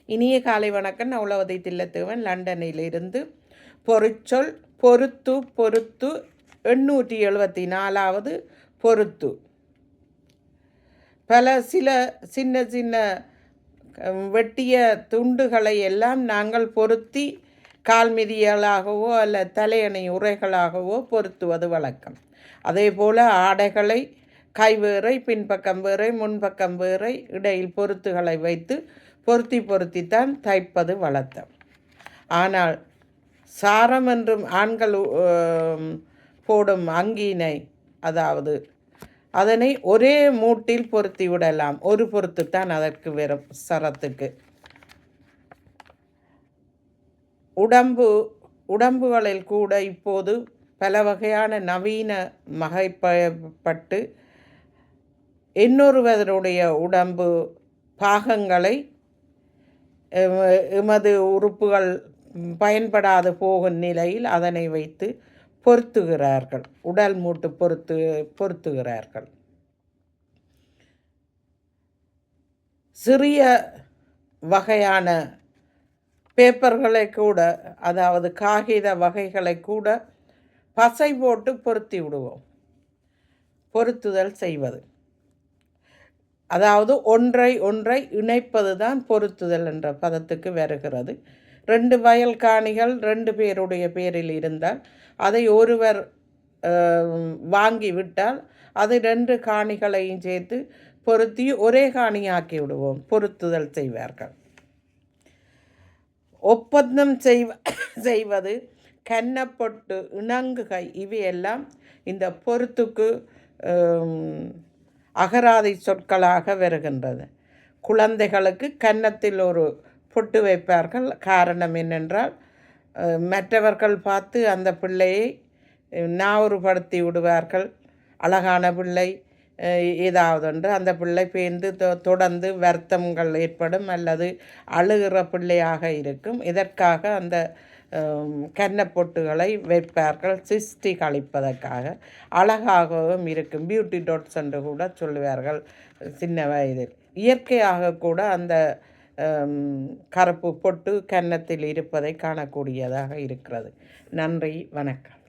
இனிய காலை வணக்கம். நான் உளவதை தில்லத்தேவன் லண்டனிலிருந்து. பொருட்சொல் பொருத்து பொருத்து 874வது பொருத்து. சில சின்ன சின்ன வெட்டிய துண்டுகளை எல்லாம் நாங்கள் பொருத்தி கால்மிதியலாகவோ அல்ல தலையணை உரைகளாகவோ பொருத்துவது வழக்கம். அதே போல் ஆடைகளை கைவேறை பின்பக்கம் வேறை முன்பக்கம் வேறை இடையில் பொருத்துகளை வைத்து பொருத்தித்தான் தைப்பது வழக்கம். ஆனால் சாரம் என்றும் ஆண்கள் போடும் அங்கீனை, அதாவது அதனை ஒரே மூட்டில் பொருத்தி விடலாம். ஒரு பொருத்துத்தான் அதற்கு வரும் சரத்துக்கு. உடம்புகளில் கூட இப்போது பல வகையான நவீன வகைப்பட்டு இன்னொருவருடைய உடம்பு பாகங்களை எமது உறுப்புகள் பயன்படாது போகும் நிலையில் அதனை வைத்து பொருத்துகிறார்கள். உடல் மூட்டு பொருத்துகிறார்கள். சிறிய வகையான பேப்பர்களை கூட, அதாவது காகித வகைகளை கூட பசை போட்டு பொருத்தி விடுவோம். பொருத்துதல் செய்வது, அதாவது ஒன்றை இணைப்பது தான் பொருத்துதல் என்ற பதத்துக்கு வருகிறது. 2 வயல் காணிகள் 2 பேருடைய பேரில் இருந்தால் அதை ஒருவர் வாங்கிவிட்டால் அது 2 காணிகளையும் சேர்த்து பொருத்தி ஒரே காணியாக்கி விடுவோம். பொருத்துதல் செய்வார்கள். ஒப்பந்தம் செய்வது, கன்னப்பொட்டு, இணங்குகை இவையெல்லாம் இந்த பொருத்துக்கு அகராதி சொற்களாக வருகின்றது. குழந்தைகளுக்கு கன்னத்தில் ஒரு பொட்டு வைப்பார்கள். காரணம் என்னென்றால், மற்றவர்கள் பார்த்து அந்த பிள்ளையை ஞாபகப்படுத்தி விடுவார்கள். அழகான பிள்ளை ஏதாவது ஒன்று, அந்த பிள்ளை பேர்ந்து தொடர்ந்து வருத்தங்கள் ஏற்படும் அல்லது அழுகிற பிள்ளையாக இருக்கும். இதற்காக அந்த கன்னப்பொட்டுகளை வைப்பார்கள், சிருஷ்டி கழிப்பதற்காக. அழகாகவும் இருக்கும். பியூட்டி டாட்ஸ் என்று கூட சொல்லுவார்கள் சின்ன வயதில். இயற்கையாக கூட அந்த கருப்பு பொட்டு கன்னத்தில் இருப்பதை காணக்கூடியதாக இருக்கிறது. நன்றி, வணக்கம்.